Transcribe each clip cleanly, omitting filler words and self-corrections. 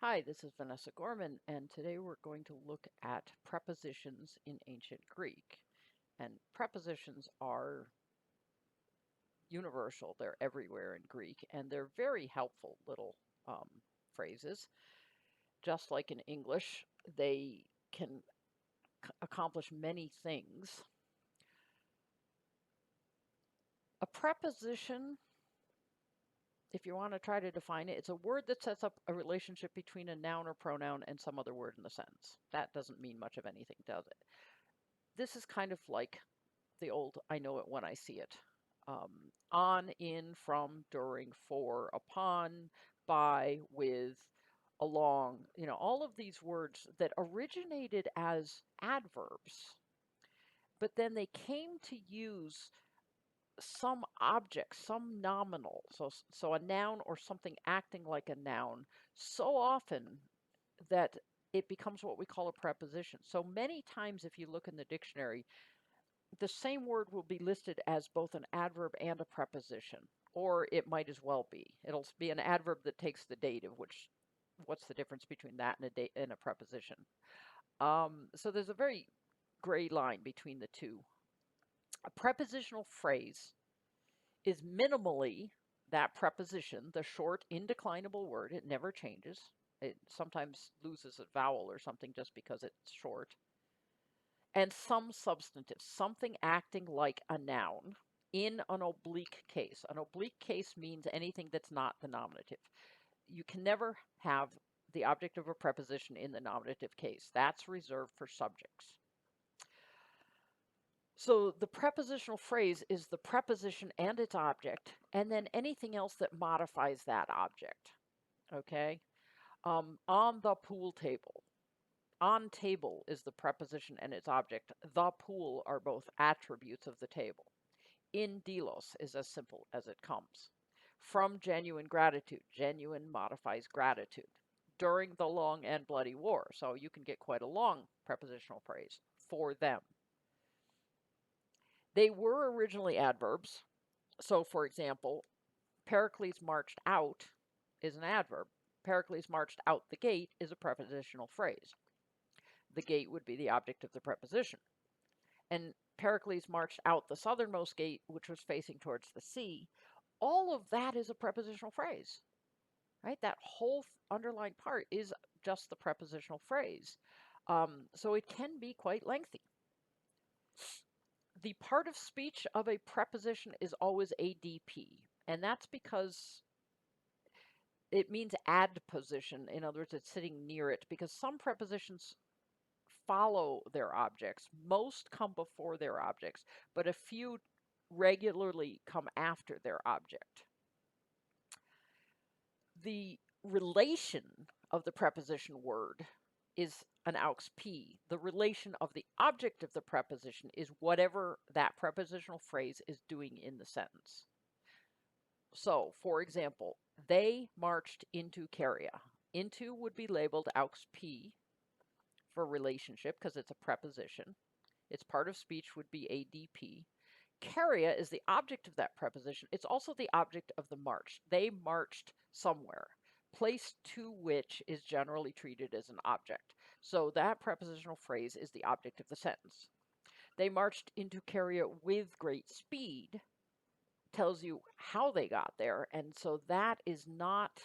Hi, this is Vanessa Gorman, and today we're going to look at prepositions in ancient Greek. And prepositions are universal, they're everywhere in Greek, and they're very helpful little phrases. Just like in English, they can accomplish many things. A preposition, if you want to try to define it, it's a word that sets up a relationship between a noun or pronoun and some other word in the sentence. That doesn't mean much of anything, does it? This is kind of like the old I know it when I see it. On, in, from, during, for, upon, by, with, along, all of these words that originated as adverbs, but then they came to use some object, some nominal, so a noun or something acting like a noun so often that it becomes what we call a preposition. So many times if you look in the dictionary, the same word will be listed as both an adverb and a preposition, or it might as well be. It'll be an adverb that takes the dative, which what's the difference between that and a preposition? So there's a very gray line between the two. A prepositional phrase is minimally that preposition, the short, indeclinable word. It never changes. It sometimes loses a vowel or something just because it's short, and some substantive, something acting like a noun in an oblique case. An oblique case means anything that's not the nominative. You can never have the object of a preposition in the nominative case. That's reserved for subjects. So the prepositional phrase is the preposition and its object, and then anything else that modifies that object. Okay? On the pool table. On table is the preposition and its object. The pool are both attributes of the table. In delos is as simple as it comes. From genuine gratitude. Genuine modifies gratitude. During the long and bloody war. So you can get quite a long prepositional phrase. For them. They were originally adverbs. So, for example, Pericles marched out is an adverb. Pericles marched out the gate is a prepositional phrase. The gate would be the object of the preposition. And Pericles marched out the southernmost gate, which was facing towards the sea. All of that is a prepositional phrase, right? That whole underlined part is just the prepositional phrase. So it can be quite lengthy. The part of speech of a preposition is always ADP, and that's because it means adposition. In other words, it's sitting near it, because some prepositions follow their objects. Most come before their objects, but a few regularly come after their object. The relation of the preposition word is an aux P. The relation of the object of the preposition is whatever that prepositional phrase is doing in the sentence. So, for example, they marched into Caria. Into would be labeled aux P for relationship because it's a preposition. Its part of speech would be ADP. Caria is the object of that preposition. It's also the object of the march. They marched somewhere. Place to which is generally treated as an object. So that prepositional phrase is the object of the sentence. They marched into Caria with great speed tells you how they got there. And so that is not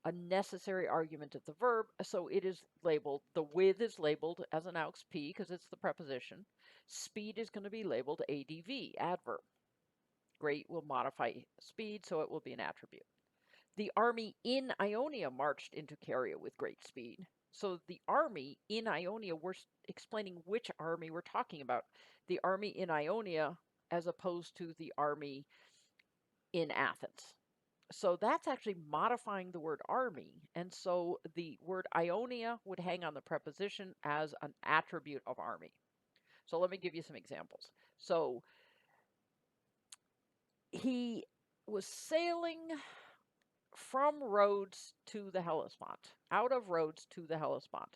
a necessary argument of the verb, so it is labeled, the with is labeled as an aux P because it's the preposition. Speed is going to be labeled ADV, adverb. Great will modify speed, so it will be an attribute. The army in Ionia marched into Caria with great speed. So the army in Ionia, we're explaining which army we're talking about. The army in Ionia as opposed to the army in Athens. So that's actually modifying the word army. And so the word Ionia would hang on the preposition as an attribute of army. So let me give you some examples. So he was sailing from Rhodes to the Hellespont, out of Rhodes to the Hellespont,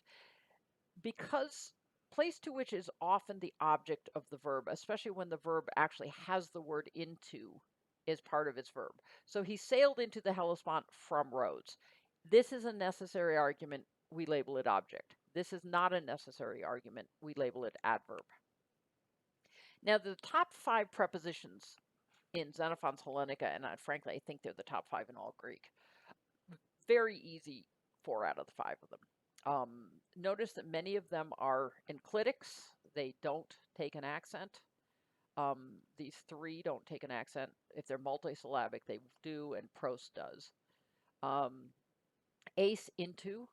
because place to which is often the object of the verb, especially when the verb actually has the word into is part of its verb. So he sailed into the Hellespont from Rhodes. This is a necessary argument, we label it object. This is not a necessary argument, we label it adverb. Now, the top 5 prepositions in Xenophon's Hellenica, and frankly, I think they're the top 5 in all Greek. Very easy, 4 out of the 5 of them. Notice that many of them are enclitics. They don't take an accent. These 3 don't take an accent. If they're multisyllabic, they do, and pros does. Ace into,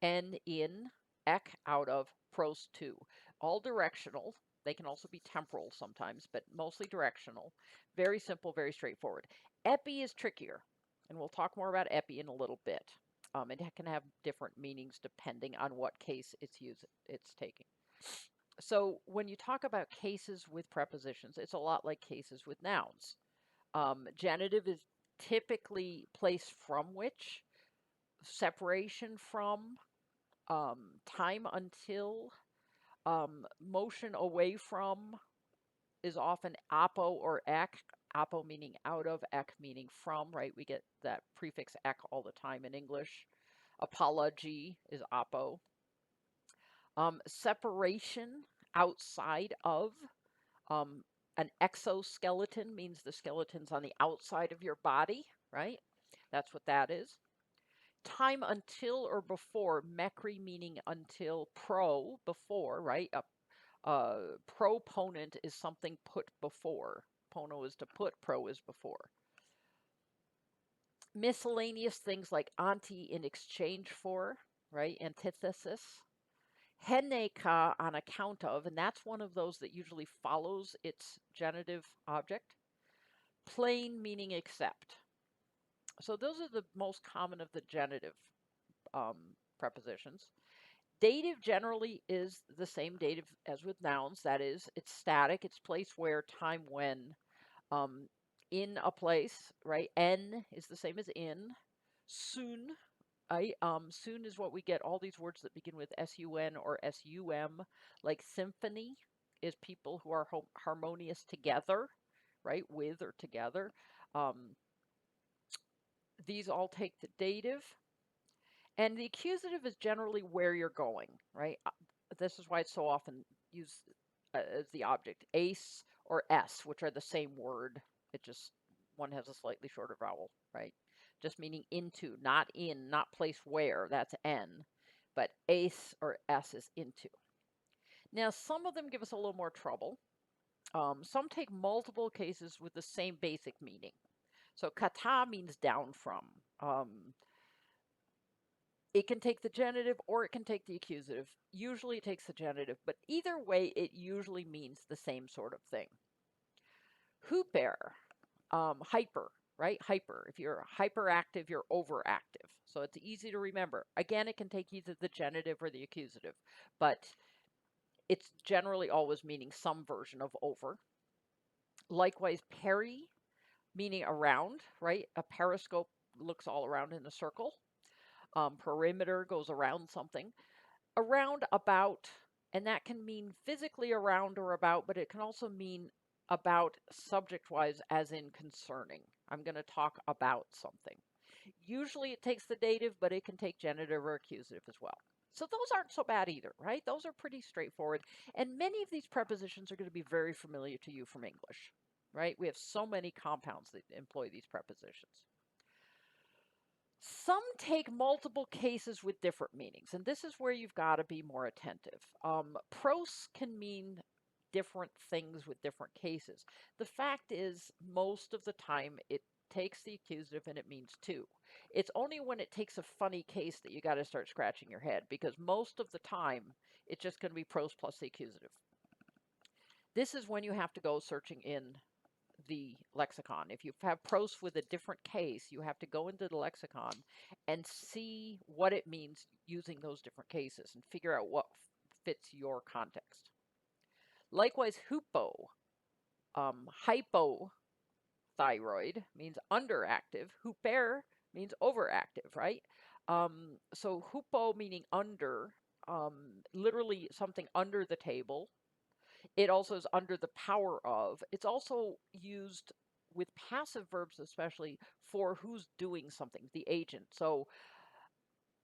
en in, ek out of, pros to. All directional. They can also be temporal sometimes, but mostly directional. Very simple, very straightforward. Epi is trickier, and we'll talk more about epi in a little bit. It can have different meanings depending on what case it's taking. So when you talk about cases with prepositions, it's a lot like cases with nouns. Genitive is typically place from which, separation from, time until, motion away from is often apo or ek. Apo meaning out of, ek meaning from, right? We get that prefix ek all the time in English. Apology is apo. Separation, outside of. An exoskeleton means the skeleton's on the outside of your body, right? That's what that is. Time until or before, mekri meaning until, pro, before, right? Proponent is something put before. Pono is to put, pro is before. Miscellaneous things like anti, in exchange for, right? Antithesis. Heneka, on account of, and that's one of those that usually follows its genitive object. Plain meaning except. So those are the most common of the genitive prepositions. Dative generally is the same dative as with nouns. That is, it's static. It's place where, time when, in a place, right? En is the same as in. Soon, right? Soon is what we get all these words that begin with sun or sum, like symphony is people who are harmonious together, right? With or together. These all take the dative. And the accusative is generally where you're going, right? This is why it's so often used as the object. Ace or s, which are the same word. It just, one has a slightly shorter vowel, right? Just meaning into, not in, not place where. That's n. But ace or s is into. Now, some of them give us a little more trouble. Some take multiple cases with the same basic meaning. So kata means down from. It can take the genitive or it can take the accusative. Usually it takes the genitive, but either way, it usually means the same sort of thing. Hyper, hyper, right? Hyper. If you're hyperactive, you're overactive. So it's easy to remember. Again, it can take either the genitive or the accusative, but it's generally always meaning some version of over. Likewise, peri, meaning around, right? A periscope looks all around in a circle. Perimeter goes around something. Around, about, and that can mean physically around or about, but it can also mean about subject-wise, as in concerning. I'm going to talk about something. Usually it takes the dative, but it can take genitive or accusative as well. So those aren't so bad either, right? Those are pretty straightforward. And many of these prepositions are going to be very familiar to you from English, right? We have so many compounds that employ these prepositions. Some take multiple cases with different meanings, and this is where you've got to be more attentive. Pros can mean different things with different cases. The fact is, most of the time, it takes the accusative and it means to. It's only when it takes a funny case that you got to start scratching your head, because most of the time, it's just going to be pros plus the accusative. This is when you have to go searching in the lexicon. If you have pros with a different case, you have to go into the lexicon and see what it means using those different cases and figure out what fits your context. Likewise, hypo, hypothyroid means underactive. Hyper means overactive, right? So hypo meaning under, literally something under the table. It also is under the power of. It's also used with passive verbs especially, for who's doing something, the agent. So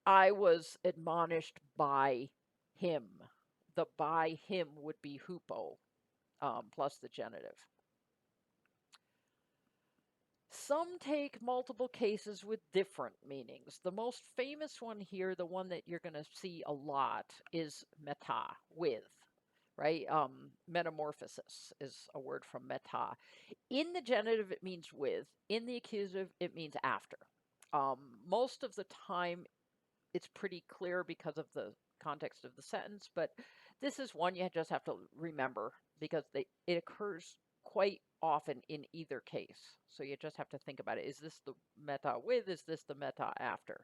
I was admonished by him. The by him would be hupo, plus the genitive. Some take multiple cases with different meanings. The most famous one here, the one that you're going to see a lot, is meta, with, right? Metamorphosis is a word from meta. In the genitive, it means with. In the accusative, it means after. Most of the time, it's pretty clear because of the context of the sentence, but this is one you just have to remember because it occurs quite often in either case. So you just have to think about it. Is this the meta with? Is this the meta after?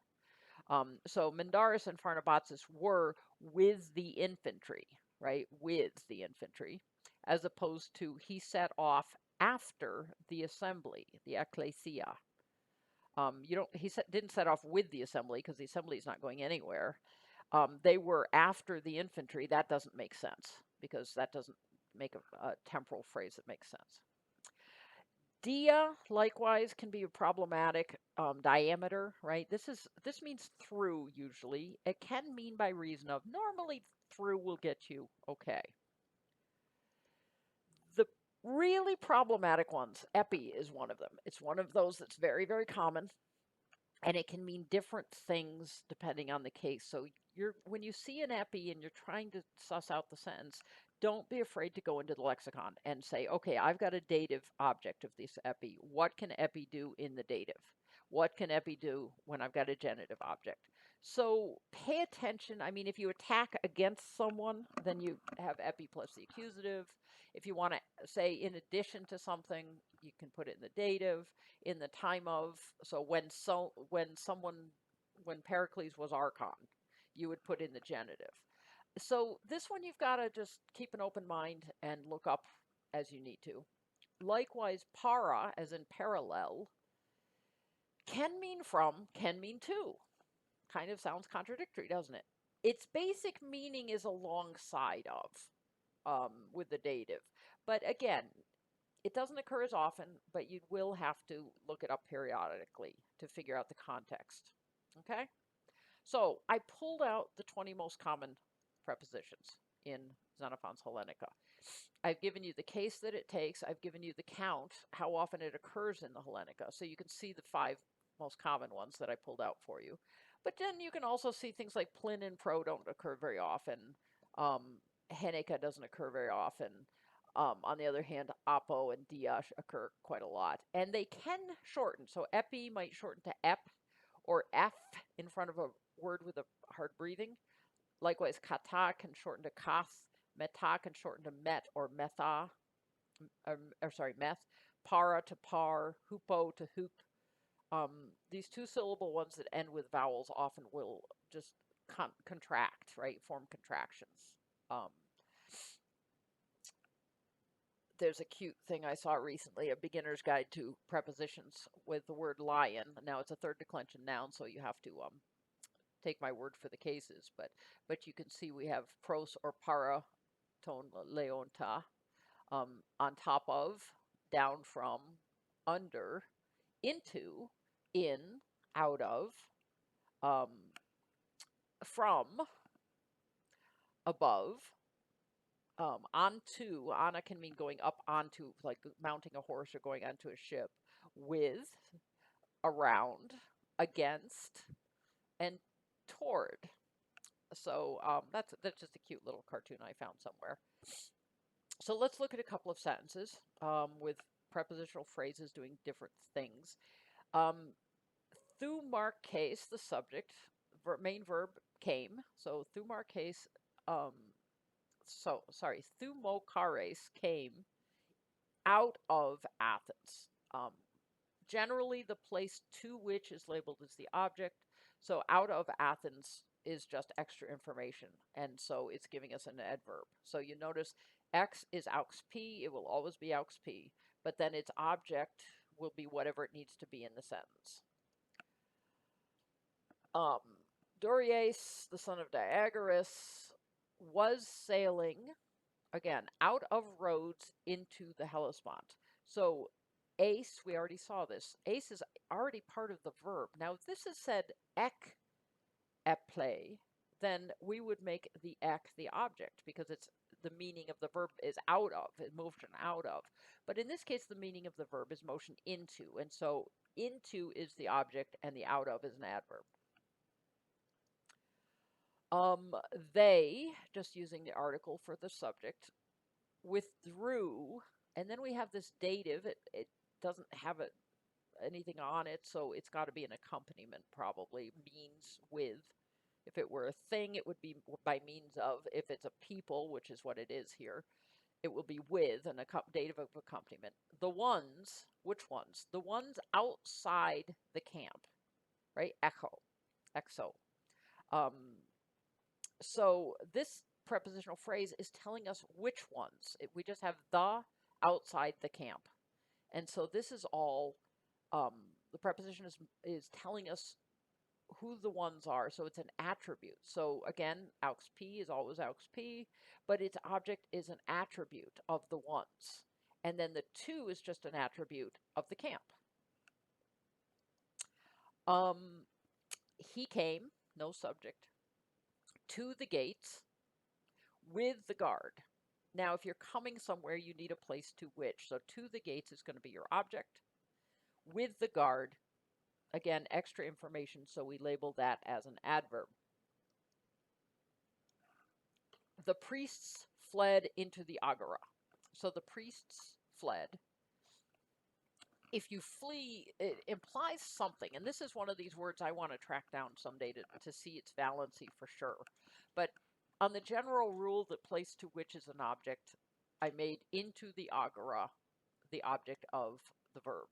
So Mindarus and Pharnabazus were with the infantry, right? With the infantry, as opposed to he set off after the assembly, the ecclesia. Didn't set off with the assembly because the assembly is not going anywhere. They were after the infantry. That doesn't make sense because that doesn't make a temporal phrase that makes sense. Dia, likewise, can be a problematic diameter, right? This means through usually. It can mean by reason of. Normally, through will get you okay. The really problematic ones, epi is one of them. It's one of those that's very, very common. And it can mean different things depending on the case. So when you see an epi and you're trying to suss out the sentence, don't be afraid to go into the lexicon and say, okay, I've got a dative object of this epi. What can epi do in the dative? What can epi do when I've got a genitive object? So pay attention. I mean, if you attack against someone, then you have epi plus the accusative. If you want to say in addition to something, you can put it in the dative. In the time of, so when Pericles was archon, you would put in the genitive. So this one you've got to just keep an open mind and look up as you need to. Likewise, para, as in parallel, can mean from, can mean to. Kind of sounds contradictory, doesn't it? Its basic meaning is alongside of, with the dative. But again, it doesn't occur as often, but you will have to look it up periodically to figure out the context. Okay? So I pulled out the 20 most common prepositions in Xenophon's Hellenica. I've given you the case that it takes. I've given you the count, how often it occurs in the Hellenica. So you can see the 5 most common ones that I pulled out for you. But then you can also see things like plin and pro don't occur very often. Heneca doesn't occur very often. On the other hand, apo and dia occur quite a lot. And they can shorten. So epi might shorten to ep or f in front of a word with a hard breathing. Likewise, kata can shorten to kath. Meta can shorten to met or metha. Meth. Para to par. Hupo to hoop. These 2-syllable ones that end with vowels often will just contract, right? Form contractions. There's a cute thing I saw recently, a beginner's guide to prepositions with the word lion. Now it's a third declension noun, so you have to take my word for the cases. But you can see we have pros or para ton leonta, on top of, down from, under, into, in, out of, from, above, onto. Ana can mean going up onto, like mounting a horse or going onto a ship. With, around, against, and toward. So that's just a cute little cartoon I found somewhere. So let's look at a couple of sentences with prepositional phrases doing different things. Thu marques, the subject, main verb came. So thu marques, thu mokares came out of Athens. Generally, the place to which is labeled as the object. So out of Athens is just extra information. And so it's giving us an adverb. So you notice X is aux P. It will always be aux P. But then its object will be whatever it needs to be in the sentence. Dorias, the son of Diagoras, was sailing, again, out of Rhodes into the Hellespont. So Ace, we already saw this. Ace is already part of the verb. Now, if this is said ek play, then we would make the ek the object because it's the meaning of the verb is out of, motion out of. But in this case, the meaning of the verb is motion into. And so into is the object and the out of is an adverb. They, just using the article for the subject, withdrew, and then we have this dative. It doesn't have anything on it, so it's got to be an accompaniment probably. Means with. If it were a thing, it would be by means of. If it's a people, which is what it is here, it will be with an dative of accompaniment. The ones, which ones? The ones outside the camp, right? Exo. So this prepositional phrase is telling us which ones. We just have the outside the camp. And so this is all, the preposition is telling us who the ones are. So it's an attribute. So again, aux P is always aux P, but its object is an attribute of the ones. And then the to is just an attribute of the camp. He came, no subject, to the gates with the guard. Now, if you're coming somewhere, you need a place to which. So to the gates is going to be your object. With the guard, again, extra information, so we label that as an adverb. The priests fled into the agora. So the priests fled. If you flee, it implies something, and this is one of these words I want to track down someday to see its valency for sure. But on the general rule that place to which is an object, I made into the agora the object of the verb.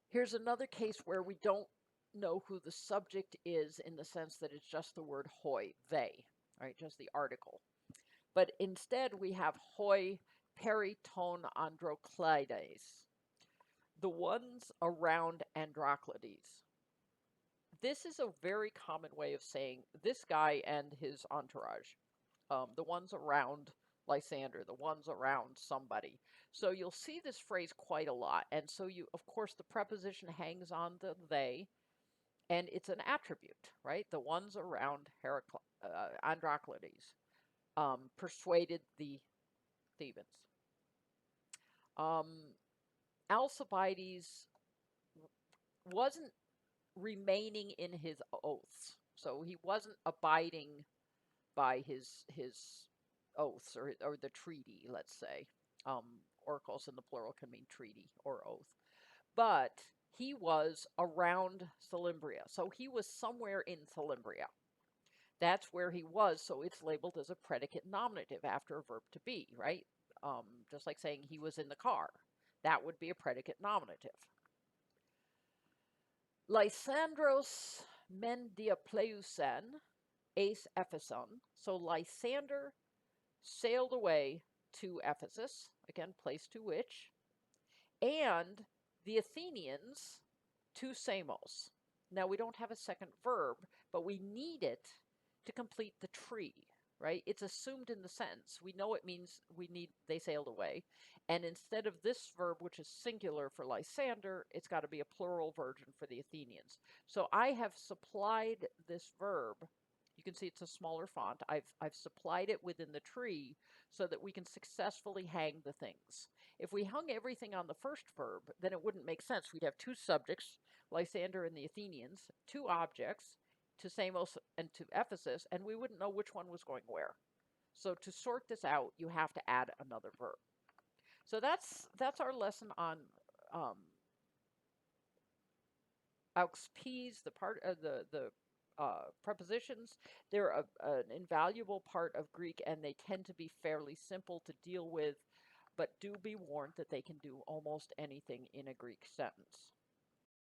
Here's another case where we don't know who the subject is in the sense that it's just the word hoi, they, right? Just the article. But instead we have hoi periton androcleides, the ones around Androclides. This is a very common way of saying this guy and his entourage, the ones around Lysander, the ones around somebody. So you'll see this phrase quite a lot. And so you, of course, the preposition hangs on the they, and it's an attribute, right? The ones around Androclides persuaded the Thebans. Alcibiades wasn't remaining in his oaths, so he wasn't abiding by his oaths or the treaty, let's say. Oracles in the plural can mean treaty or oath. But he was around Selymbria, so he was somewhere in Selymbria. That's where he was, so it's labeled as a predicate nominative after a verb to be, right? Just like saying he was in the car. That would be a predicate nominative. Lysandros mendiapleusen eis Epheson. So Lysander sailed away to Ephesus, again, place to which, and the Athenians to Samos. Now, we don't have a second verb, but we need it to complete the tree, right? It's assumed in the sentence. We know it means they sailed away. And instead of this verb, which is singular for Lysander, it's got to be a plural version for the Athenians. So I have supplied this verb. You can see it's a smaller font. I've supplied it within the tree so that we can successfully hang the things. If we hung everything on the first verb, then it wouldn't make sense. We'd have two subjects, Lysander and the Athenians, two objects, to Samos and to Ephesus, and we wouldn't know which one was going where. So to sort this out, you have to add another verb. So that's our lesson on aux P's, the part of the prepositions. They're an invaluable part of Greek, and they tend to be fairly simple to deal with, but do be warned that they can do almost anything in a Greek sentence.